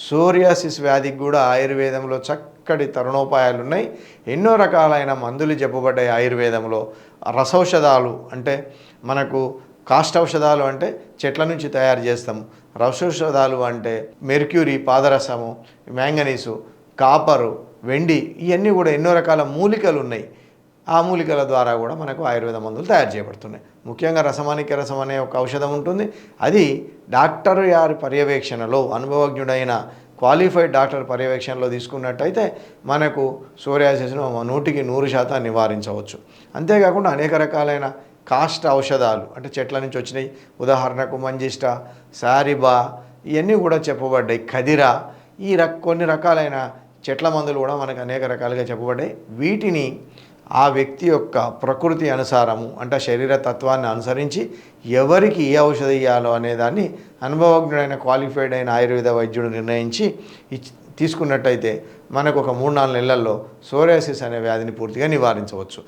Psoriasis వ్యాధికి కూడా ఆయుర్వేదంలో చక్కటి తరుణోపాయాలు ఉన్నాయి. ఎన్నో రకాలైన మందులు చెప్పబడ్డాయి ఆయుర్వేదంలో. రసౌషధాలు అంటే మనకు కాష్టౌషధాలు అంటే చెట్ల నుంచి తయారు చేస్తాము. రసౌషధాలు అంటే మెర్క్యూరీ, పాదరసము, మ్యాంగనీసు, కాపరు, వెండి, ఇవన్నీ కూడా ఎన్నో రకాల మూలికలు ఉన్నాయి. ఆ మూలికల ద్వారా కూడా మనకు ఆయుర్వేద మందులు తయారు చేయబడుతున్నాయి. ముఖ్యంగా రసమాణిక్య రసం అనే ఒక ఔషధం ఉంటుంది. అది డాక్టర్ గారి పర్యవేక్షణలో, అనుభవజ్ఞుడైన క్వాలిఫైడ్ డాక్టర్ పర్యవేక్షణలో తీసుకున్నట్టయితే మనకు సోరియాసిస్ను 100% నివారించవచ్చు. అంతేకాకుండా అనేక రకాలైన కాష్ట ఔషధాలు అంటే చెట్ల నుంచి వచ్చినాయి. ఉదాహరణకు మంజిష్ట, సారిబా, ఇవన్నీ కూడా చెప్పబడ్డాయి. ఖదిరా, కొన్ని రకాలైన చెట్ల మందులు కూడా మనకు అనేక రకాలుగా చెప్పబడ్డాయి. వీటిని ఆ వ్యక్తి యొక్క ప్రకృతి అనుసారము అంటే శరీర తత్వాన్ని అనుసరించి ఎవరికి ఏ ఔషధం ఇవ్వాలో అనేదాన్ని అనుభవజ్ఞుడైన క్వాలిఫైడ్ అయిన ఆయుర్వేద వైద్యుడు నిర్ణయించి తీసుకున్నట్టయితే మనకు ఒక 3-4 నెలల్లో సోరియాసిస్ అనే వ్యాధిని పూర్తిగా నివారించవచ్చు.